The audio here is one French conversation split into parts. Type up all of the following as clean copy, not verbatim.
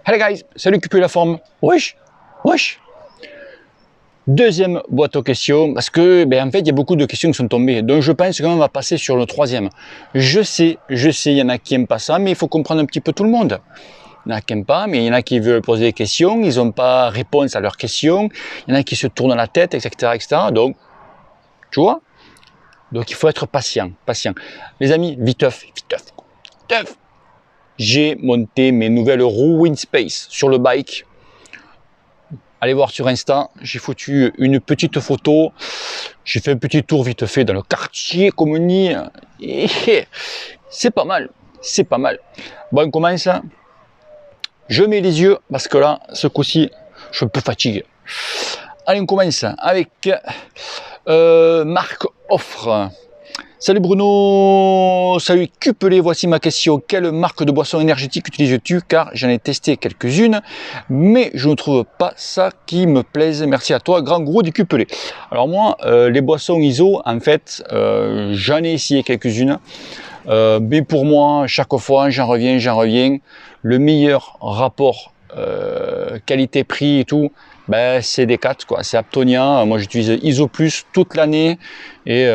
Hello guys, salut QP la forme. Wesh, wesh. Deuxième boîte aux questions, parce que en fait il y a beaucoup de questions qui sont tombées, donc je pense qu'on va passer sur le troisième. Je sais, il y en a qui n'aiment pas ça, mais il faut comprendre un petit peu tout le monde. Il y en a qui n'aiment pas, mais il y en a qui veulent poser des questions, ils n'ont pas réponse à leurs questions, il y en a qui se tournent la tête, etc. Donc, tu vois, donc il faut être patient. Les amis, viteuf. J'ai monté mes nouvelles roues Winspace sur le bike. Allez voir sur Insta, j'ai foutu une petite photo. J'ai fait un petit tour vite fait dans le quartier, comme on dit. Et c'est pas mal. Bon, on commence. Je mets les yeux parce que là, ce coup-ci, je suis un peu fatigué. Allez, on commence avec Marc Offre. Salut Bruno, salut Cupelé, voici ma question. Quelle marque de boisson énergétique utilises-tu? Car j'en ai testé quelques-unes, mais je ne trouve pas ça qui me plaise. Merci à toi, grand gourou du Cupelé. Alors moi, les boissons ISO, en fait, j'en ai essayé quelques-unes. Mais pour moi, chaque fois, j'en reviens. Le meilleur rapport qualité-prix et tout, c'est Decat, quoi. C'est Aptonia. Moi, j'utilise ISO Plus toute l'année. Et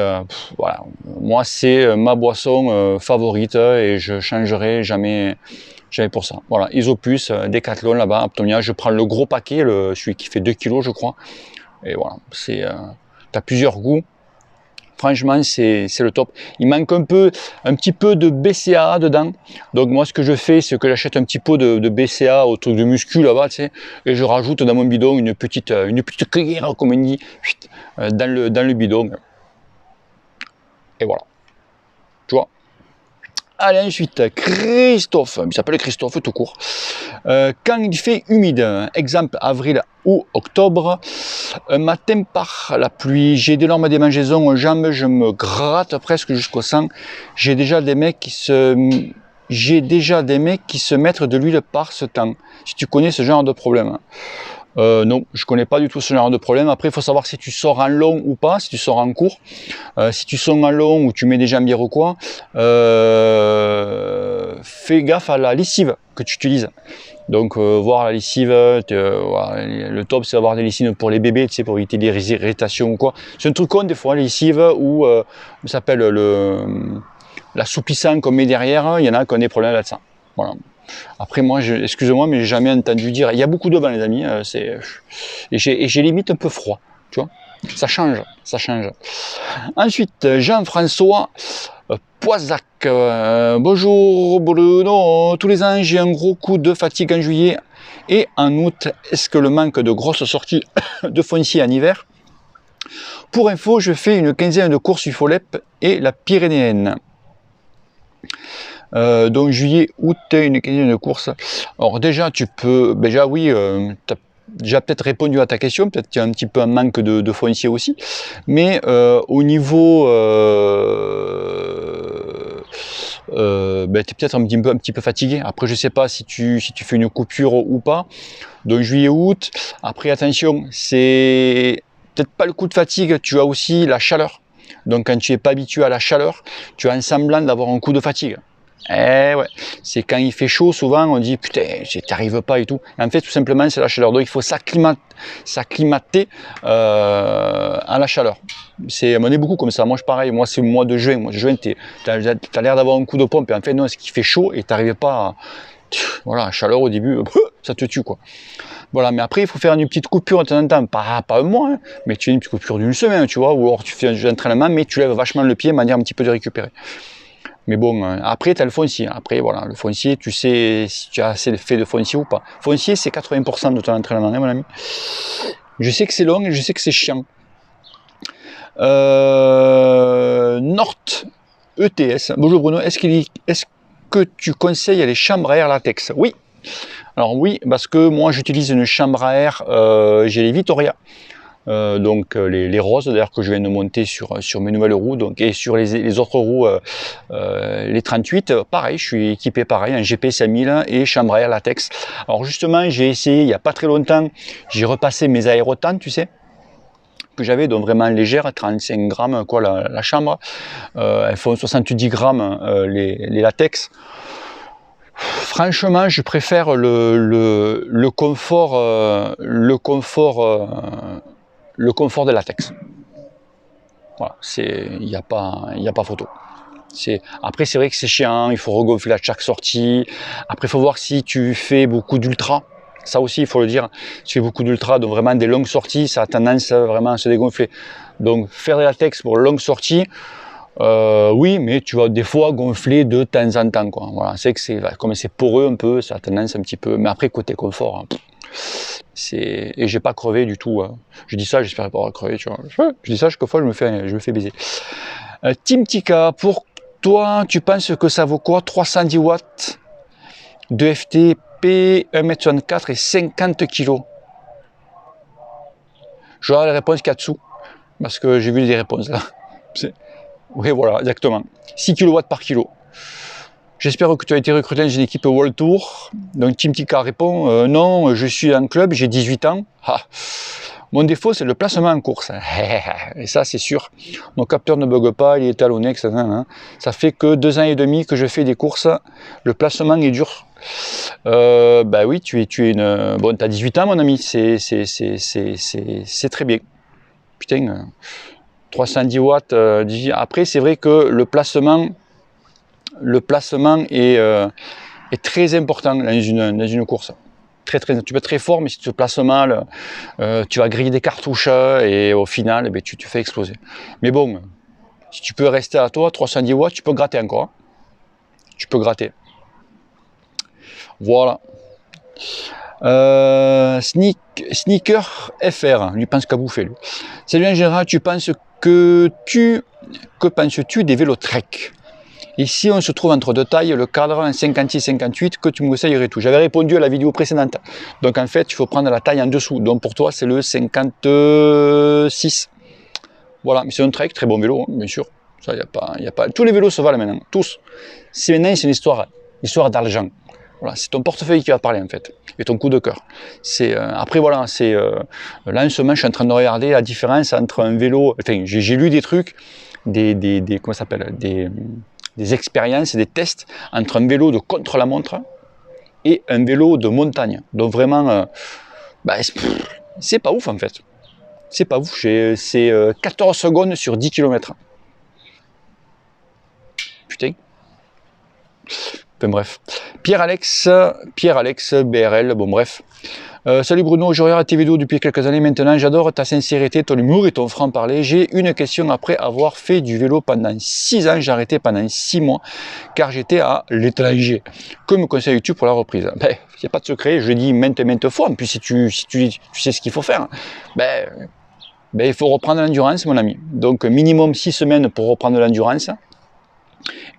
voilà, moi, c'est ma boisson favorite et je changerai jamais pour ça. Voilà, ISO Plus, Decathlon là-bas, Aptonia. Je prends le gros paquet, celui qui fait 2 kg, je crois. Et voilà, tu as plusieurs goûts. Franchement, c'est le top. Il manque un petit peu de BCAA dedans. Donc moi, ce que je fais, c'est que j'achète un petit pot de BCAA au truc de muscu là-bas, tu sais, et je rajoute dans mon bidon une petite cuillère, comme on dit, dans le bidon. Et voilà. Tu vois. Allez, ensuite, Christophe, il s'appelle Christophe tout court. Quand il fait humide, exemple avril ou octobre, un matin par la pluie, j'ai d'énormes démangeaisons aux jambes, je me gratte presque jusqu'au sang. J'ai déjà des mecs qui se mettent de l'huile par ce temps. Si tu connais ce genre de problème. Non, je connais pas du tout ce genre de problème. Après, il faut savoir si tu sors en long ou pas, si tu sors en court. Si tu sors en long ou tu mets des jambières ou quoi, fais gaffe à la lessive que tu utilises. Donc, voir la lessive, voilà, le top, c'est d'avoir des lessives pour les bébés, tu sais, pour éviter des irritations ou quoi. C'est un truc con, des fois, les lessives, ou ça s'appelle l'assouplissant qu'on met derrière, il y en a qui ont des problèmes là-dedans. Voilà. Après moi, excusez-moi, mais j'ai jamais entendu dire. Il y a beaucoup de vent, les amis. Et j'ai limite un peu froid, tu vois. Ça change. Ensuite, Jean-François Poisac. Bonjour Bruno. Tous les ans, j'ai un gros coup de fatigue en juillet et en août. Est-ce que le manque de grosses sorties de foncier en hiver? Pour info, je fais une quinzaine de courses UFOLEP et la Pyrénéenne. Donc juillet, août, une quinzaine de courses. Alors déjà, tu peux, oui, tu as déjà peut-être répondu à ta question, peut-être qu'il y a un petit peu un manque de foncier aussi, mais au niveau, tu es peut-être un petit peu fatigué. Après, je sais pas si tu fais une coupure ou pas. Donc juillet, août. Après, attention, c'est peut-être pas le coup de fatigue, tu as aussi la chaleur. Donc quand tu n'es pas habitué à la chaleur, tu as un semblant d'avoir un coup de fatigue. Eh ouais, c'est quand il fait chaud, souvent on dit putain, t'arrives pas et tout. En fait, tout simplement, c'est la chaleur. Donc il faut s'acclimater à la chaleur. On est beaucoup comme ça. Moi, je pareil. Moi, c'est le mois de juin. Moi, juin, t'as l'air d'avoir un coup de pompe. Et en fait, non, c'est qu'il fait chaud et t'arrives pas. Voilà, la chaleur au début, ça te tue quoi. Voilà, mais après, il faut faire une petite coupure de temps en temps, pas un mois, hein, mais tu fais une petite coupure d'une semaine, tu vois, ou alors tu fais un entraînement, mais tu lèves vachement le pied de manière un petit peu de récupérer. Mais bon, après, tu as le foncier. Après, voilà, le foncier, tu sais si tu as assez fait de foncier ou pas. Foncier, c'est 80% de ton entraînement, hein, mon ami. Je sais que c'est long et je sais que c'est chiant. Nord ETS. Bonjour Bruno, est-ce que tu conseilles les chambres à air latex? Oui. Alors oui, parce que moi, j'utilise une chambre à air, j'ai les Vittoria. Donc les roses d'ailleurs que je viens de monter sur mes nouvelles roues, donc, et sur les autres roues, les 38, pareil, je suis équipé pareil, un GP 5000 et chambre à air latex. Alors justement, j'ai essayé il n'y a pas très longtemps, j'ai repassé mes aérotantes, tu sais, que j'avais, donc vraiment légère, 35 grammes quoi la chambre, elles font 70 grammes les latex. Franchement, je préfère le confort de latex. Voilà, il n'y a pas photo. Après, c'est vrai que c'est chiant, il faut regonfler à chaque sortie. Après, il faut voir si tu fais beaucoup d'ultra. Ça aussi, il faut le dire. Si tu fais beaucoup d'ultra, donc vraiment des longues sorties, ça a tendance vraiment à se dégonfler. Donc, faire des latex pour longues sorties, oui, mais tu vas des fois gonfler de temps en temps, quoi. Voilà, c'est que comme c'est poreux un peu, ça a tendance un petit peu. Mais après, côté confort, hein, et j'ai pas crevé du tout. Hein. Je dis ça, j'espère pas avoir crevé, tu vois. Je dis ça, chaque fois, je me fais baiser. Team Tika, pour toi, tu penses que ça vaut quoi 310 watts de FTP, 1m64 et 50 kg? J'aurai la réponse qu'il y a dessous, parce que j'ai vu des réponses là. Oui, voilà, exactement. 6 kW par kilo. J'espère que tu as été recruté dans une équipe World Tour. Donc Team Tika répond non, je suis en club, j'ai 18 ans. Ah. Mon défaut, c'est le placement en course. Et ça, c'est sûr. Mon capteur ne bug pas, il est talonné, etc. Ça fait que 2 ans et demi que je fais des courses. Le placement est dur. Bah oui, tu es une... Bon, tu as 18 ans, mon ami. C'est très bien. Putain, 310 watts. Après, c'est vrai que le placement est très important dans une course. Tu peux être très fort, mais si tu te places mal, tu vas griller des cartouches et au final, tu te fais exploser. Mais bon, si tu peux rester à toi, 310 watts, tu peux gratter encore. Hein. Tu peux gratter. Voilà. Sneaker FR, lui pense qu'à bouffer. Lui. Salut en général, que penses-tu des vélos Trek? Ici, on se trouve entre deux tailles, le cadre, un 56-58, que tu me conseillerais tout. J'avais répondu à la vidéo précédente. Donc, en fait, il faut prendre la taille en dessous. Donc, pour toi, c'est le 56. Voilà, mais c'est un Trek, très bon vélo, hein, bien sûr. Ça, y a pas... Tous les vélos se valent maintenant, tous. Maintenant, c'est une histoire d'argent. Voilà, c'est ton portefeuille qui va parler, en fait, et ton coup de cœur. Après, voilà, là, en ce moment, je suis en train de regarder la différence entre un vélo... Enfin, j'ai lu des trucs, comment ça s'appelle, des expériences et des tests entre un vélo de contre-la-montre et un vélo de montagne. Donc vraiment, c'est pas ouf en fait. C'est pas ouf, c'est 14 secondes sur 10 km. Putain. Enfin bref. Pierre-Alex, BRL, bon bref. Salut Bruno, je regarde tes vidéos depuis quelques années maintenant, j'adore ta sincérité, ton humour et ton franc-parler. J'ai une question après avoir fait du vélo pendant 6 ans, j'ai arrêté pendant 6 mois car j'étais à l'étranger. Que me conseilles-tu pour la reprise? Il n'y a pas de secret, je le dis maintes et maintes fois, puis si tu sais ce qu'il faut faire, il faut reprendre l'endurance mon ami. Donc minimum 6 semaines pour reprendre l'endurance.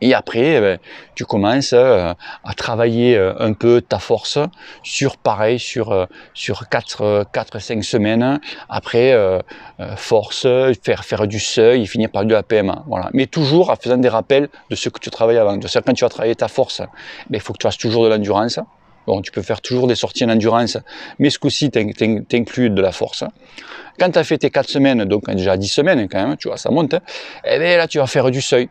Et après, tu commences à travailler un peu ta force sur 4-5 semaines. Après, force, faire du seuil et finir par du APM. Voilà. Mais toujours en faisant des rappels de ce que tu travailles avant. C'est-à-dire quand tu vas travailler ta force, il faut que tu fasses toujours de l'endurance. Bon, tu peux faire toujours des sorties en endurance, mais ce coup-ci, tu inclus de la force. Quand tu as fait tes 4 semaines, donc déjà 10 semaines quand même, tu vois, ça monte, et bien là, tu vas faire du seuil.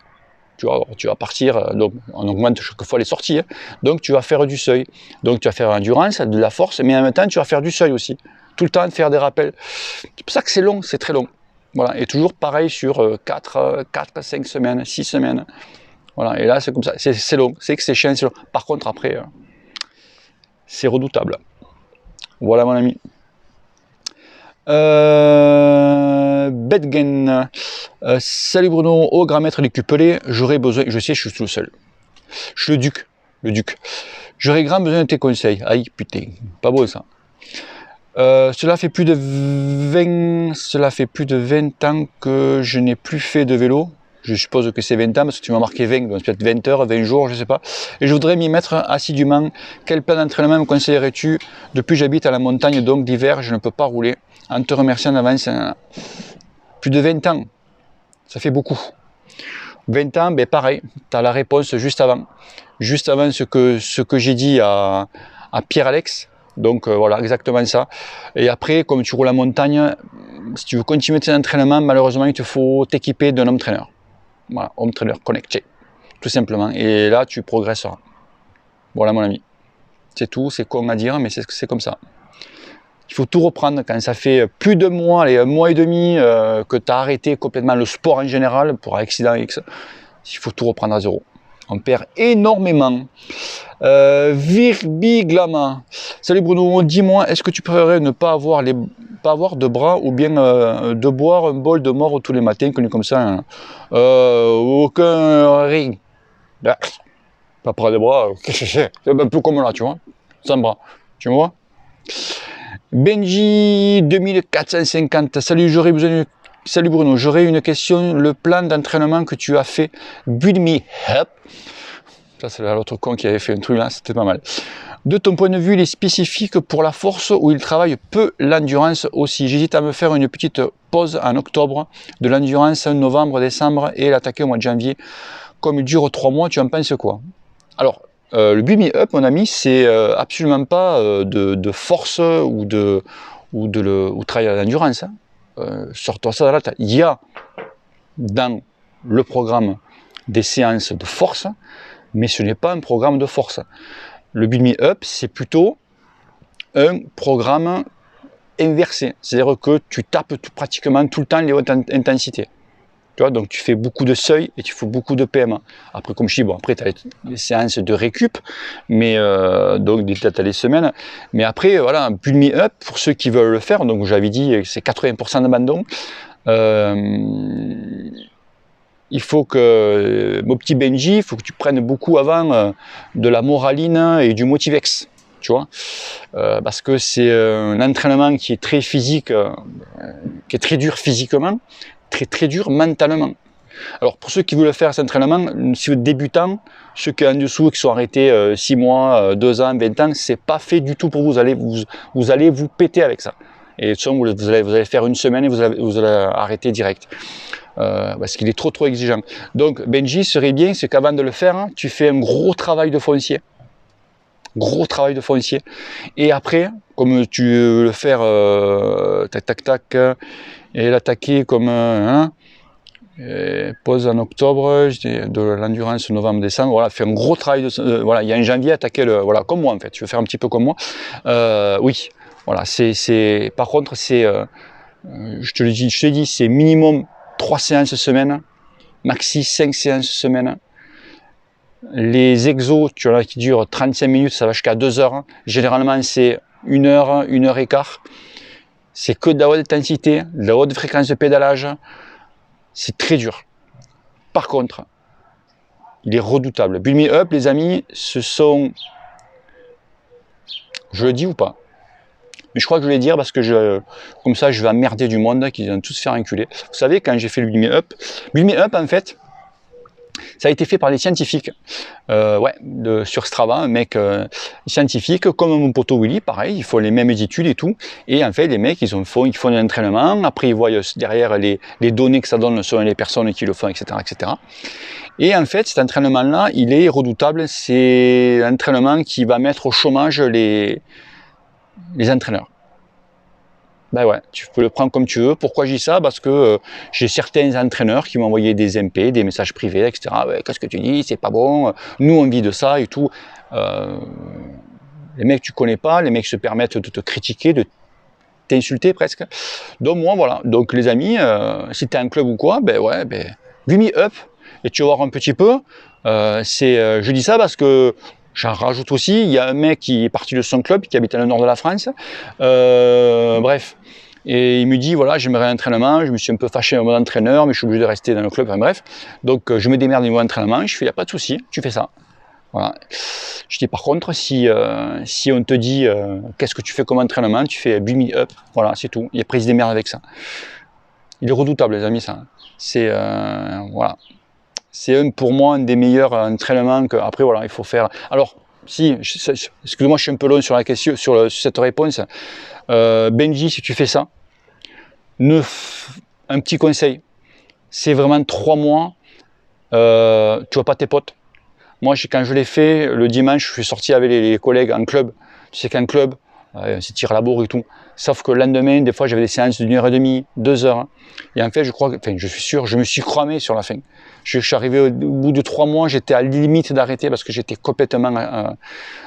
Tu vas partir, donc on augmente chaque fois les sorties, hein. Donc tu vas faire du seuil. Donc tu vas faire l'endurance, de la force, mais en même temps tu vas faire du seuil aussi. Tout le temps de faire des rappels. C'est pour ça que c'est long, c'est très long. Voilà. Et toujours pareil sur 4, 5 semaines, 6 semaines. Voilà. Et là c'est comme ça, c'est long, c'est que c'est chiant, c'est long. Par contre après, c'est redoutable. Voilà mon ami. Bedgen, salut Bruno, au grand maître du Cupelé, j'aurais besoin, je sais, je suis tout seul. Je suis le duc. J'aurais grand besoin de tes conseils. Aïe, putain, pas beau ça. Cela fait plus de 20 ans que je n'ai plus fait de vélo. Je suppose que c'est 20 ans parce que tu m'as marqué 20, donc peut-être 20 heures, 20 jours, je sais pas. Et je voudrais m'y mettre assidûment. Quel plan d'entraînement me conseillerais-tu? Depuis j'habite à la montagne, donc l'hiver, je ne peux pas rouler. En te remerciant d'avance, plus de 20 ans, ça fait beaucoup. 20 ans, pareil, tu as la réponse juste avant. Juste avant ce que j'ai dit à Pierre-Alex. Donc voilà, exactement ça. Et après, comme tu roules en montagne, si tu veux continuer tes entraînements, malheureusement, il te faut t'équiper d'un home trainer. Voilà, home trainer connecté, tout simplement. Et là, tu progresseras. Voilà mon ami. C'est tout, c'est con à dire, mais c'est comme ça. Il faut tout reprendre quand ça fait plus de mois, allez, 1 mois et demi que tu as arrêté complètement le sport en général pour accident X. Il faut tout reprendre à zéro. On perd énormément. Virbiglama. Salut Bruno, dis-moi, est-ce que tu préférerais ne pas avoir, de bras ou bien de boire un bol de mort tous les matins, connu comme ça hein. Aucun rien. Pas prendre des bras, c'est un peu comme là, tu vois, sans bras. Tu vois? Benji 2450, salut, salut Bruno, j'aurais une question, le plan d'entraînement que tu as fait, Build Me Up, ça c'est l'autre con qui avait fait un truc là, c'était pas mal. De ton point de vue, il est spécifique pour la force ou il travaille peu l'endurance aussi? J'hésite à me faire une petite pause en octobre, de l'endurance novembre, décembre et l'attaquer au mois de janvier. Comme il dure 3 mois, tu en penses quoi? Alors, le Build Me Up, mon ami, c'est absolument pas de force ou travail à l'endurance. Hein. Sors-toi ça de la tête. Il y a dans le programme des séances de force, mais ce n'est pas un programme de force. Le Build Me Up, c'est plutôt un programme inversé. C'est-à-dire que tu tapes pratiquement tout le temps les hautes intensités. Tu vois, donc tu fais beaucoup de seuil et tu fais beaucoup de PM. Après, comme je dis, bon, après tu as les séances de récup, mais donc tu as les semaines. Mais après, voilà, Build Me Up, pour ceux qui veulent le faire, donc j'avais dit c'est 80% d'abandon. Il faut que, mon petit Benji, il faut que tu prennes beaucoup avant de la moraline et du Motivex. Tu vois, parce que c'est un entraînement qui est très physique, qui est très dur physiquement, très dur mentalement. Alors pour ceux qui veulent faire cet entraînement, si vous êtes débutant, ceux qui sont en dessous, qui sont arrêtés 6 mois, 2 ans, 20 ans, c'est pas fait du tout pour vous. Vous allez vous péter avec ça. Et vous allez faire une semaine et vous allez arrêter direct. Parce qu'il est trop exigeant. Donc Benji, serait bien, c'est qu'avant de le faire, hein, tu fais un gros travail de foncier. Gros travail de foncier. Et après, comme tu veux le faire tac, et l'attaquer comme pause en octobre, de l'endurance novembre-décembre, voilà, fais un gros travail de voilà, il y a un janvier, attaquer voilà, comme moi en fait, je veux faire un petit peu comme moi. Oui, voilà, par contre, c'est je te dis, c'est minimum 3 séances semaine, maxi 5 séances semaine. Les exos, tu vois, qui durent 35 minutes, ça va jusqu'à 2 heures. Généralement, c'est 1 heure, 1 heure et quart. C'est que de la haute intensité, de la haute fréquence de pédalage. C'est très dur. Par contre, il est redoutable. Build Me Up, les amis, ce sont... Je le dis ou pas? Mais je crois que je vais le dire parce que comme ça, je vais emmerder du monde qui vont tous se faire enculer. Vous savez, quand j'ai fait le Build Me Up, en fait, ça a été fait par des scientifiques, sur Strava, un mec scientifique, comme mon poteau Willy, pareil, ils font les mêmes études et tout, et en fait les mecs ils font de l'entraînement, après ils voient derrière les données que ça donne selon les personnes qui le font, etc. etc. Et en fait cet entraînement-là, il est redoutable, c'est l'entraînement qui va mettre au chômage les entraîneurs. Ben ouais, tu peux le prendre comme tu veux. Pourquoi je dis ça? Parce que j'ai certains entraîneurs qui m'ont envoyé des MP, des messages privés, etc. Ouais, qu'est-ce que tu dis? C'est pas bon. Nous, on vit de ça et tout. Les mecs, tu connais pas. Les mecs se permettent de te critiquer, de t'insulter presque. Donc moi, voilà. Donc les amis, si tu es un club ou quoi, ben ouais, Build Me Up. Et tu vas voir un petit peu. Je dis ça parce que j'en rajoute aussi, il y a un mec qui est parti de son club, qui habite dans le nord de la France, bref, et il me dit, voilà, j'aimerais un entraînement, je me suis un peu fâché avec mon entraîneur, mais je suis obligé de rester dans le club, enfin bref, donc je me démerde niveau entraînement, je fais, il n'y a pas de souci, tu fais ça. Voilà. Je dis, par contre, si on te dit, qu'est-ce que tu fais comme entraînement, tu fais Build Me Up, voilà, c'est tout, et après il se démerde avec ça. Il est redoutable, les amis, ça. C'est, voilà. C'est pour moi un des meilleurs entraînements que après voilà il faut faire. Alors si, excuse-moi je suis un peu long sur la question, sur cette réponse. Benji, si tu fais ça, un petit conseil, c'est vraiment 3 mois, tu vois pas tes potes. Moi quand je l'ai fait le dimanche, je suis sorti avec les collègues en club. Tu sais qu'en club, on s'étire la bourre et tout. Sauf que le lendemain, des fois, j'avais des séances d'une heure et demie, 2 heures. Et en fait, je crois, enfin, je suis sûr, je me suis cramé sur la fin. Je suis arrivé au bout de 3 mois, j'étais à la limite d'arrêter parce que j'étais complètement...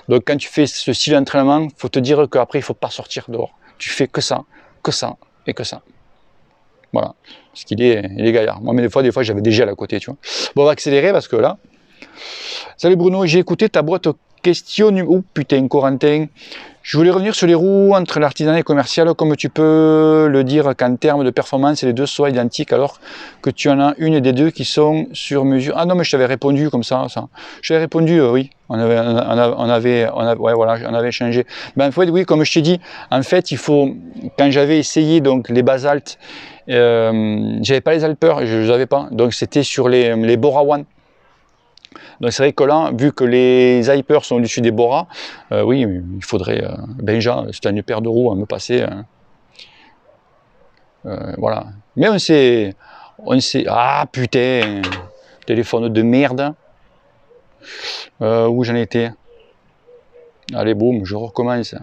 Donc, quand tu fais ce style d'entraînement, il faut te dire qu'après, il ne faut pas sortir dehors. Tu fais que ça et que ça. Voilà. Parce qu'il est gaillard. Moi, mais des fois, j'avais des gels à côté, tu vois. Bon, on va accélérer parce que là... Salut Bruno, j'ai écouté ta boîte aux questions... Oh putain, Corentin. Je voulais revenir sur les roues entre l'artisanat et le commercial, comme tu peux le dire qu'en termes de performance, les deux soient identiques, alors que tu en as une des deux qui sont sur mesure. Ah non, mais je t'avais répondu comme ça. Je t'avais répondu, oui, on avait échangé. Ben, en fait, oui, comme je t'ai dit, en fait, il faut, quand j'avais essayé donc les basaltes, j'avais pas les Alpers, je les avais pas, donc c'était sur les Bora One. Donc c'est vrai que là, vu que les Hyper sont au-dessus des Bora, oui, il faudrait, Benja, si tu as une paire de roues à me passer, voilà. Mais on sait, ah putain, téléphone de merde, où j'en étais? Allez, boum, je recommence,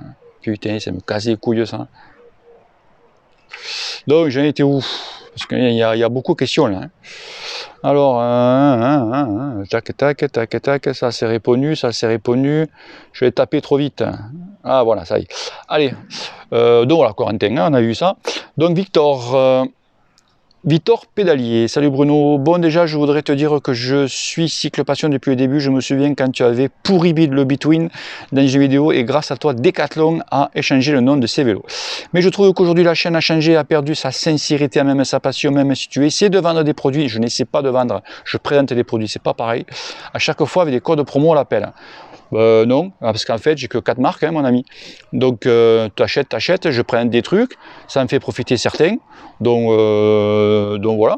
putain, ça me casse les couilles ça. Donc j'en étais où? Parce qu'il y a beaucoup de questions là. Alors, tac, tac, tac, tac, ça c'est répondu, ça c'est répondu. Je vais taper trop vite. Ah voilà, ça y est. Allez, donc voilà, Corentin, on a vu ça. Donc Victor Pédalier, salut Bruno. Bon, déjà, je voudrais te dire que je suis cycle passion depuis le début. Je me souviens quand tu avais pourri le Between dans une vidéo et grâce à toi, Decathlon a échangé le nom de ses vélos. Mais je trouve qu'aujourd'hui, la chaîne a changé, a perdu sa sincérité, même sa passion, même si tu essaies de vendre des produits. Je n'essaie pas de vendre, je présente des produits, c'est pas pareil. À chaque fois, avec des codes promo, on l'appelle. Non, parce qu'en fait, j'ai que 4 marques, hein, mon ami. Donc, tu achètes, je prends des trucs, ça me fait profiter certains. Donc voilà.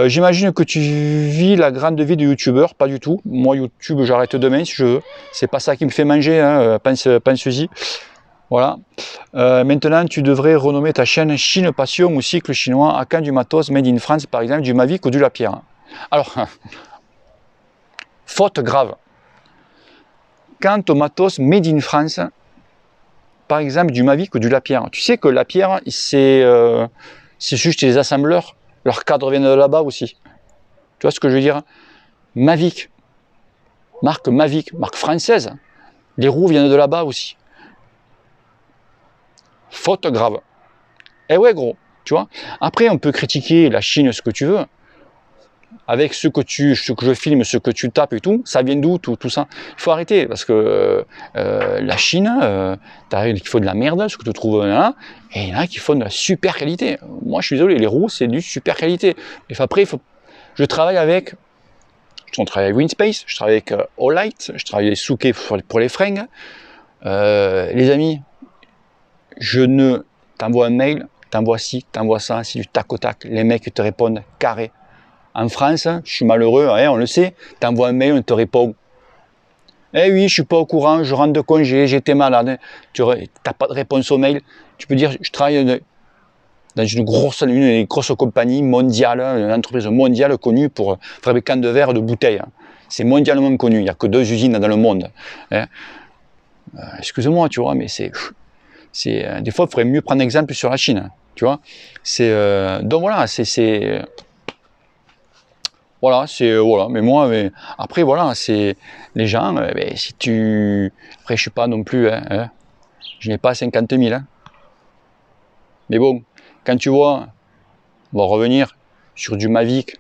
J'imagine que tu vis la grande vie de youtubeur, pas du tout. Moi, YouTube, j'arrête demain si je veux. C'est pas ça qui me fait manger, hein, pense-y. Voilà. Maintenant, tu devrais renommer ta chaîne Chine Passion ou Cycle Chinois. À quand du matos made in France, par exemple, du Mavic ou du Lapierre? Alors, faute grave. Quant au matos made in France, par exemple du Mavic ou du Lapierre, tu sais que Lapierre, c'est juste les assembleurs, leurs cadres viennent de là-bas aussi. Tu vois ce que je veux dire? Mavic, marque française, les roues viennent de là-bas aussi. Faute grave. Eh ouais gros, tu vois. Après on peut critiquer la Chine, ce que tu veux. Avec ce que je filme, ce que tu tapes et tout, ça vient d'où tout ça? Il faut arrêter parce que la Chine, t'as qui font de la merde, ce que tu trouves là, et il y en a qui font de la super qualité. Moi, je suis désolé, les roues, c'est du super qualité. Mais après, je travaille avec Winspace, je travaille avec Olight, je travaille avec Souquet pour les fringues. Les amis, je ne t'envoie un mail, t'envoie ci, t'envoie ça, c'est du tac au tac. Les mecs te répondent carré. En France, je suis malheureux, hein, on le sait, tu envoies un mail, on te répond. Eh oui, je suis pas au courant, je rentre de congé, j'étais malade. Tu n'as pas de réponse au mail. Tu peux dire, je travaille dans une des grosses compagnies mondiales, une entreprise mondiale connue pour fabriquer de verre de bouteilles. C'est mondialement connu, il n'y a que 2 usines dans le monde. Hein. Excuse-moi, tu vois, mais des fois, il faudrait mieux prendre exemple sur la Chine. Tu vois, donc voilà, voilà, mais moi, après voilà, c'est les gens, si tu, après je suis pas non plus, je n'ai pas 50 000, hein. Mais bon, quand tu vois, on va revenir sur du Mavic,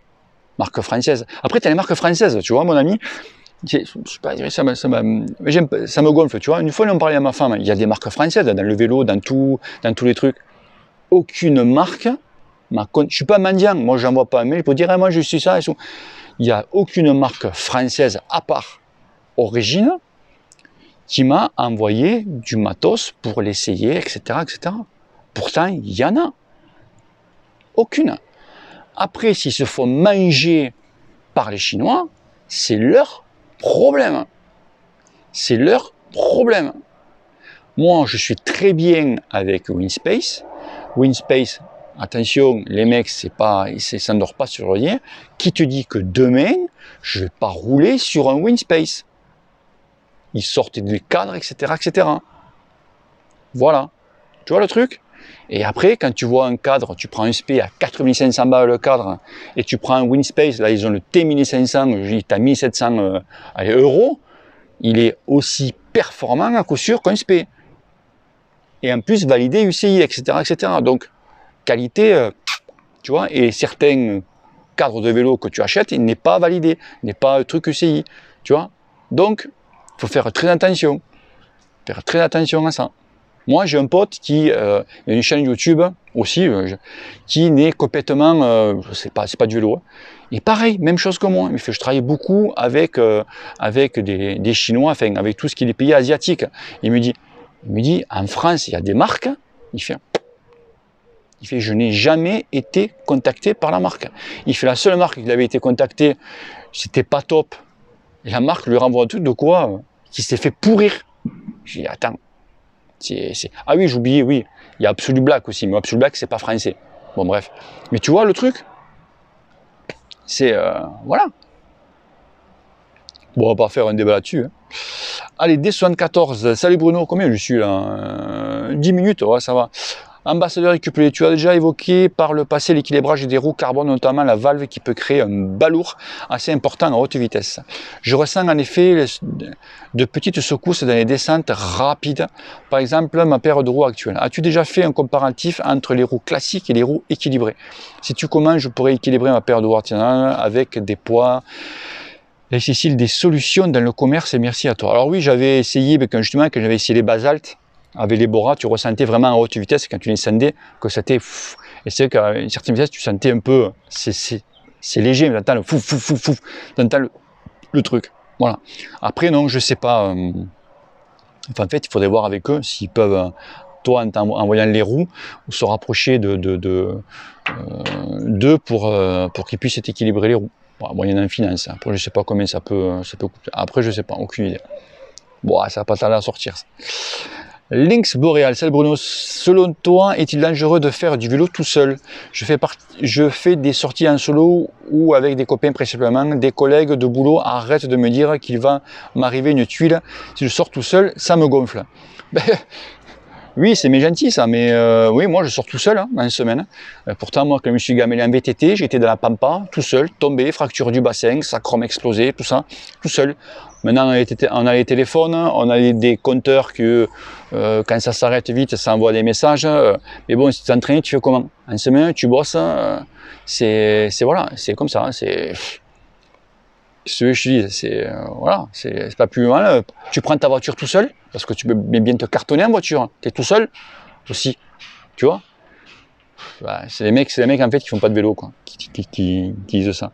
marque française. Après tu as les marques françaises, tu vois mon ami, je sais pas, ça me gonfle, tu vois. Une fois on parlait à ma femme, il y a des marques françaises dans le vélo, dans tous les trucs. Aucune marque. Je ne suis pas mendiant, moi je n'envoie pas un mail pour dire moi je suis ça. Il n'y a aucune marque française à part Origine qui m'a envoyé du matos pour l'essayer, etc., etc. Pourtant, il y en a. Aucune. Après, s'ils se font manger par les Chinois, c'est leur problème. C'est leur problème. Moi, je suis très bien avec Winspace. Winspace, attention, les mecs, ça ne dort pas sur rien. Qui te dit que demain, je ne vais pas rouler sur un Winspace? Ils sortent du cadre, etc., etc. Voilà. Tu vois le truc? Et après, quand tu vois un cadre, tu prends un SP à 4500 balles le cadre, et tu prends un Winspace, là ils ont le T1500, il t'a 1700 euros, il est aussi performant à coup sûr qu'un SP. Et en plus validé UCI, etc. etc. Donc, qualité, tu vois, et certains cadres de vélo que tu achètes, il n'est pas validé, il n'est pas un truc UCI, tu vois. Donc, il faut faire très attention. Faire très attention à ça. Moi, j'ai un pote qui a une chaîne YouTube aussi, qui n'est complètement, je sais pas, c'est pas du vélo. Hein. Et pareil, même chose que moi. Il fait, je travaille beaucoup avec des Chinois, enfin avec tout ce qui est des pays asiatiques. Il me dit, en France, il y a des marques. Il fait, je n'ai jamais été contacté par la marque. Il fait la seule marque qu'il avait été contacté, c'était pas top. Et la marque lui renvoie un truc de quoi qui s'est fait pourrir. J'ai dit, attends. Ah oui, j'oubliais, oui. Il y a Absolute Black aussi, mais Absolute Black, c'est pas français. Bon, bref. Mais tu vois, le truc, c'est... voilà. Bon, on va pas faire un débat là-dessus. Hein. Allez, D74. Salut Bruno, combien je suis là 10 minutes, ouais, ça va. Ambassadeur écuplé, tu as déjà évoqué par le passé l'équilibrage des roues carbone, notamment la valve qui peut créer un balourd assez important en haute vitesse. Je ressens en effet de petites secousses dans les descentes rapides, par exemple ma paire de roues actuelle. As-tu déjà fait un comparatif entre les roues classiques et les roues équilibrées? Si tu comment je pourrais équilibrer ma paire de roues artisanales avec des poids? Et Cécile, des solutions dans le commerce et merci à toi. Alors oui, j'avais essayé, justement, quand j'avais essayé les basaltes, avec les Bora, tu ressentais vraiment en haute vitesse quand tu descendais que c'était et c'est vrai qu'à une certaine vitesse tu sentais un peu c'est léger, mais tu entends le tu entends le truc. Voilà. Après non, je sais pas enfin, en fait, il faudrait voir avec eux s'ils peuvent toi en voyant les roues se rapprocher d'eux pour qu'ils puissent équilibrer les roues. Bon, moyen en finance. Après, je sais pas combien ça peut coûter. Après, je sais pas, aucune idée. Bon, ça va pas tarder à sortir. Ça. Lynx Boréal, salut Bruno, selon toi, est-il dangereux de faire du vélo tout seul? Je fais des sorties en solo ou avec des copains principalement, des collègues de boulot arrêtent de me dire qu'il va m'arriver une tuile. Si je sors tout seul, ça me gonfle. Ben, oui, c'est gentil ça, mais oui, moi je sors tout seul hein, en semaine. Pourtant, moi, quand je me suis gamellé en VTT, j'étais dans la pampa, tout seul, tombé, fracture du bassin, sacrum explosé, tout ça, tout seul. Maintenant, on a les téléphones, on a des compteurs que quand ça s'arrête vite, ça envoie des messages. Mais bon, si tu t'entraînes, tu fais comment? En semaine, tu bosses, c'est voilà, c'est comme ça. C'est ce que je dis, c'est voilà, c'est pas plus mal. Tu prends ta voiture tout seul, parce que tu peux bien te cartonner en voiture. Tu es tout seul aussi, tu vois. Bah, c'est les mecs en fait qui font pas de vélo, quoi, qui disent ça.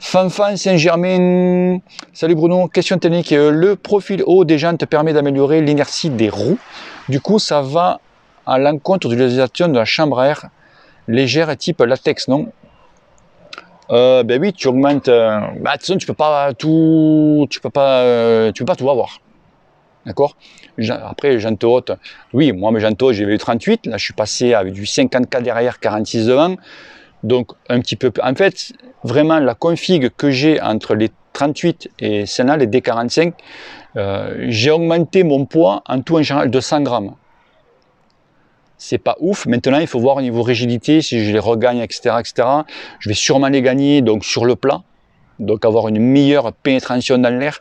Fanfan Saint-Germain, salut Bruno, question technique, le profil haut des jantes permet d'améliorer l'inertie des roues, du coup ça va à l'encontre de l'utilisation de la chambre à air légère type latex, non? Ben oui, tu augmentes, de toute façon tu peux pas tout avoir, d'accord? Après jantes hautes, oui, moi mes jantes hautes j'ai eu 38, là je suis passé avec du 54 derrière, 46 devant. Donc un petit peu, en fait, vraiment la config que j'ai entre les 38 et celle-là, les D45, j'ai augmenté mon poids en tout en général de 100 grammes. C'est pas ouf. Maintenant, il faut voir au niveau rigidité, si je les regagne, etc., etc. Je vais sûrement les gagner donc sur le plat, donc avoir une meilleure pénétration dans l'air.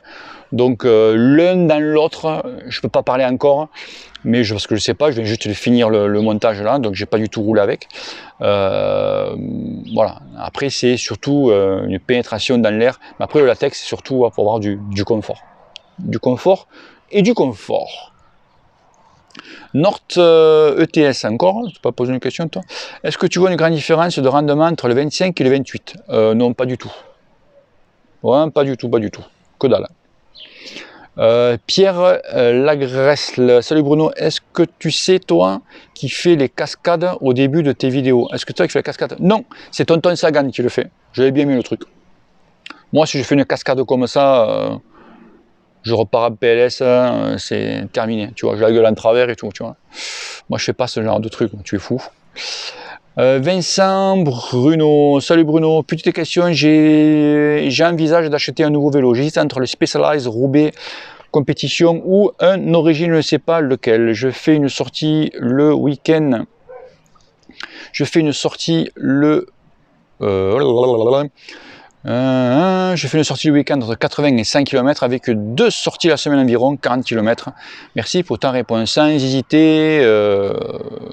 Donc l'un dans l'autre, je peux pas parler encore. Mais parce que je sais pas, je vais juste finir le montage là, donc j'ai pas du tout roulé avec. Voilà. Après c'est surtout une pénétration dans l'air. Mais après le latex c'est surtout pour avoir du confort. Du confort et du confort. Nord ETS encore, tu peux pas poser une question toi. Est-ce que tu vois une grande différence de rendement entre le 25 et le 28? Non, pas du tout. Ouais, pas du tout, pas du tout. Que dalle. Pierre Lagresse, salut Bruno, est-ce que tu sais toi qui fait les cascades au début de tes vidéos? Est-ce que toi qui fais les cascades? Non, c'est Tonton Sagan qui le fait, j'avais bien mis le truc. Moi si je fais une cascade comme ça, je repars en PLS, c'est terminé, tu vois, j'ai la gueule en travers et tout, tu vois. Moi je fais pas ce genre de truc, tu es fou. Vincent Bruno, salut Bruno, petite question, j'envisage d'acheter un nouveau vélo, j'hésite entre le Specialized Roubaix compétition ou un origine, je ne sais pas lequel. Je fais une sortie le week-end. Je fais une sortie le... je fais une sortie le week-end entre 80 et 100 km avec 2 sorties la semaine environ, 40 km. Merci pour ta réponse. Sans hésiter,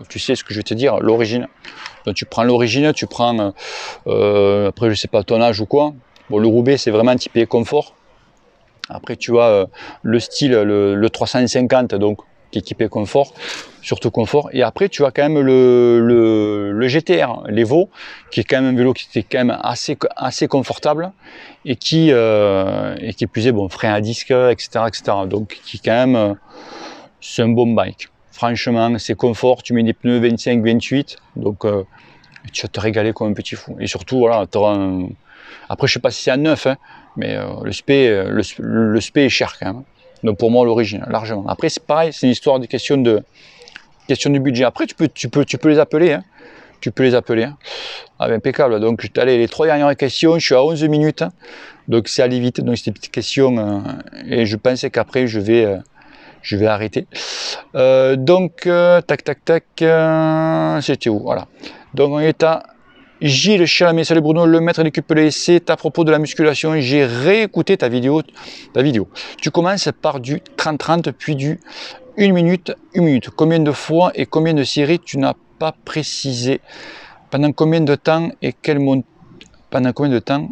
tu sais ce que je vais te dire, l'origine. Donc tu prends l'origine, tu prends, après je sais pas ton âge ou quoi. Bon, le Roubaix c'est vraiment typé confort. Après tu as le style, le 350, donc qui est équipé confort, surtout confort. Et après tu as quand même le GTR, l'Evo, qui est quand même un vélo qui était quand même assez confortable et qui plus est bon, frein à disque, etc., etc. Donc qui quand même, c'est un bon bike. Franchement, c'est confort, tu mets des pneus 25-28, donc tu vas te régaler comme un petit fou. Et surtout, voilà, après je sais pas si c'est à neuf, hein, mais le SP est cher quand même. Donc pour moi l'origine, largement. Après c'est pareil, c'est une histoire de question de budget. Après tu peux les appeler, hein. Tu peux les appeler. Hein. Ah, impeccable. Donc allez, les 3 dernières questions, je suis à 11 minutes. Hein. Donc c'est aller vite. Donc c'est des petites questions et je pensais qu'après je vais arrêter. Tac tac tac. C'était où? Voilà. Donc on est à Gilles Chalamé, salut Bruno, le maître du QPL, c'est à propos de la musculation, j'ai réécouté ta vidéo. Tu commences par du 30-30, puis du 1 minute, 1 minute. Combien de fois et combien de séries tu n'as pas précisé? Pendant combien de temps et pendant combien de temps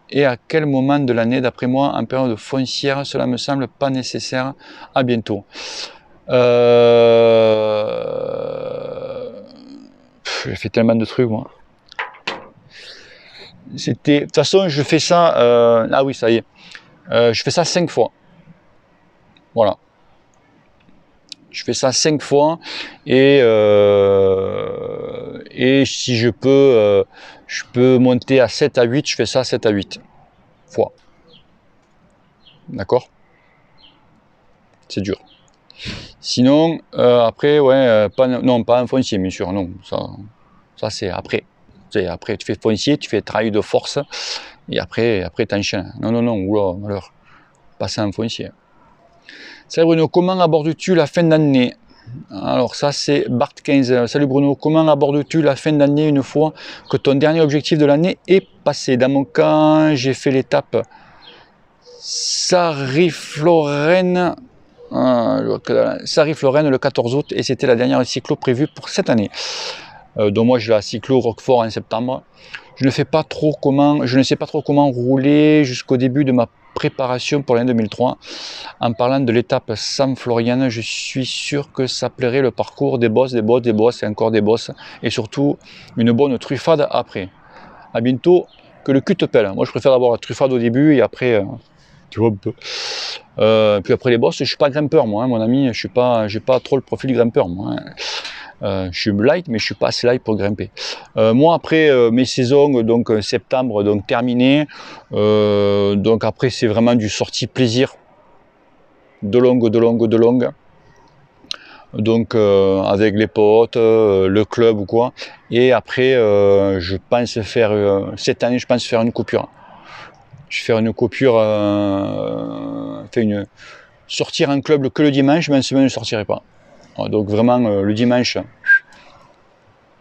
et à quel moment de l'année? D'après moi, en période foncière, cela me semble pas nécessaire. À bientôt. J'ai fait tellement de trucs, moi. De toute façon, je fais ça, ah oui, ça y est, je fais ça 5 fois. Voilà. Je fais ça 5 fois et si je peux monter à 7 à 8, je fais ça 7 à 8 fois. D'accord? C'est dur. Sinon, après, ouais, non, pas un foncier, bien sûr, non, ça c'est après. Après, tu fais foncier, tu fais travail de force, et après t'enchaînes. Non, oula, malheur, passer en foncier. Salut Bruno, comment abordes-tu la fin d'année? Alors ça c'est Bart15. Salut Bruno, comment abordes-tu la fin d'année une fois que ton dernier objectif de l'année est passé? Dans mon cas, j'ai fait l'étape Sarri-Florène le 14 août et c'était la dernière cyclo prévue pour cette année. Donc moi j'ai la cyclo Roquefort en septembre. Je ne sais pas trop comment rouler jusqu'au début de ma préparation pour l'année 2003. En parlant de l'étape San Florian, je suis sûr que ça plairait le parcours, des bosses et encore des bosses et surtout une bonne truffade après. À bientôt, que le cul te pèle. Moi je préfère d'abord la truffade au début et après tu vois un peu. Puis après les bosses, je suis pas grimpeur moi, hein, mon ami, j'ai pas trop le profil grimpeur moi. Hein. Je suis light, mais je suis pas assez light pour grimper. Moi, après mes saisons, donc septembre, donc terminé. Donc après, c'est vraiment du sortie plaisir, de longue. Donc avec les potes, le club ou quoi. Et après, je pense faire cette année, je pense faire une coupure. Je vais faire une coupure, sortir en club que le dimanche, mais en semaine je ne sortirai pas. Donc vraiment le dimanche,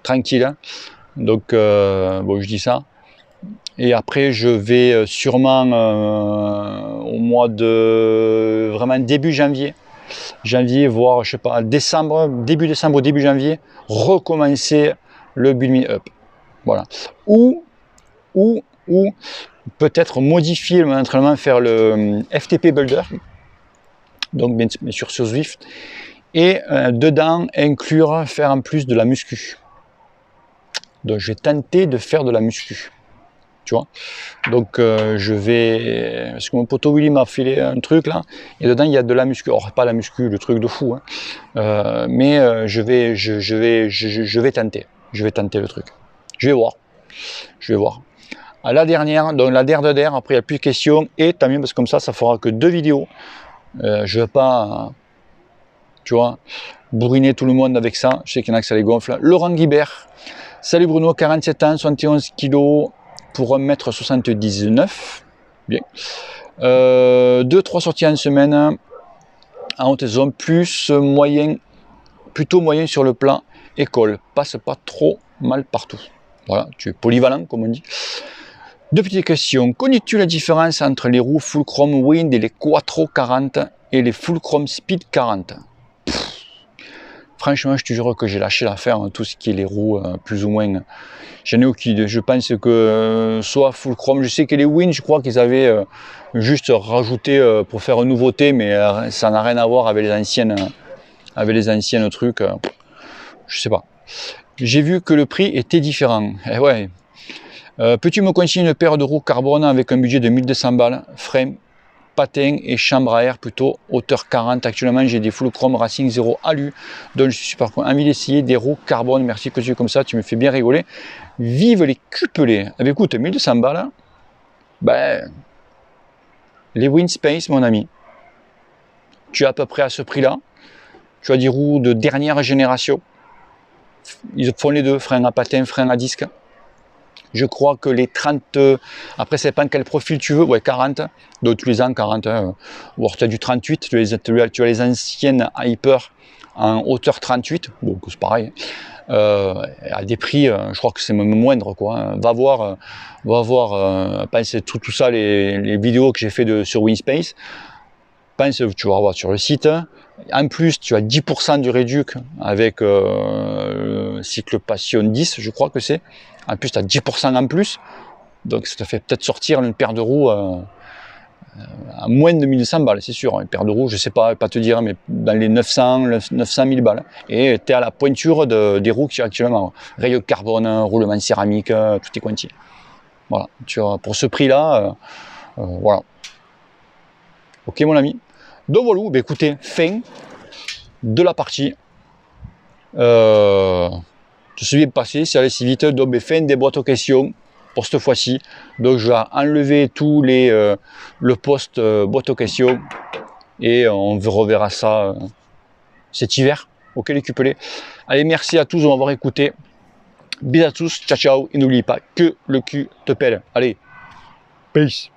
tranquille. Hein. Donc bon, je dis ça. Et après je vais sûrement au mois de vraiment début janvier, voire je sais pas, décembre, début décembre, début janvier, recommencer le Build Me Up. Voilà. Ou peut-être modifier mon entraînement, faire le FTP Builder. Donc bien sûr sur Zwift. Et dedans inclure faire en plus de la muscu. Donc je vais tenter de faire de la muscu, tu vois. Donc je vais, parce que mon poteau Willy m'a filé un truc là, et dedans il y a de la muscu. Alors pas la muscu, le truc de fou, hein. Mais je vais tenter le truc. Je vais voir. À la dernière, donc la der, après il n'y a plus de questions, et tant mieux parce que comme ça fera que 2 vidéos. Je ne vais pas, tu vois, bourriner tout le monde avec ça. Je sais qu'il y en a que ça les gonfle. Laurent Guibert, salut Bruno, 47 ans, 71 kg pour 1m79. Bien. 2-3 sorties en semaine. en haute zone, plus moyen, plutôt moyen sur le plan école. Passe pas trop mal partout. Voilà, tu es polyvalent comme on dit. Deux petites questions. Connais-tu la différence entre les roues Full Chrome Wind et les Quattro 40 et les Full Chrome Speed 40? Franchement, je te jure que j'ai lâché l'affaire, tout ce qui est les roues, plus ou moins. J'en ai aucune idée. Je pense que soit Full Chrome, je sais que les Wind, je crois qu'ils avaient juste rajouté pour faire une nouveauté, mais ça n'a rien à voir avec les anciennes trucs. Je sais pas. J'ai vu que le prix était différent. Eh ouais. Peux-tu me conseiller une paire de roues carbone avec un budget de 1200 balles, frein, patin et chambre à air plutôt, hauteur 40. Actuellement, j'ai des Full Chrome Racing 0 Alu, donc je suis super envie d'essayer des roues carbone. Merci que tu es comme ça, tu me fais bien rigoler. Vive les cupelés. Eh bien, écoute, 1200 balles, ben, les Winspace, mon ami. Tu es à peu près à ce prix-là. Tu as des roues de dernière génération. Ils font les deux, frein à patin, frein à disque. Je crois que les 30, après ça dépend quel profil tu veux, ouais 40, donc tous les ans 40, voire tu as du 38, tu as les anciennes Hyper en hauteur 38, donc c'est pareil, à des prix, je crois que c'est même moindre quoi, hein. Va voir pense tout ça, les vidéos que j'ai fait sur Winspace, pense tu vas voir sur le site. En plus, tu as 10% du réduc avec Cycle Passion 10, je crois que c'est. En plus, tu as 10% en plus. Donc, ça te fait peut-être sortir une paire de roues à moins de 1200 balles, c'est sûr. Une paire de roues, je ne sais pas te dire, mais dans les 900 000 balles. Et tu es à la pointure des roues qui sont actuellement. Rayon carbone, roulement céramique, tout est quanti. Voilà. Pour ce prix-là, voilà. Ok, mon ami. Donc voilà, bah écoutez, fin de la partie. Je suis bien passé, c'est allé si vite. Donc bah, fin des boîtes aux questions pour cette fois-ci. Donc je vais enlever tous le post boîte aux questions et on reverra ça cet hiver. Ok les cupelés. Allez, merci à tous de m'avoir écouté. Bisous à tous, ciao ciao et n'oublie pas que le cul te pèle. Allez, peace.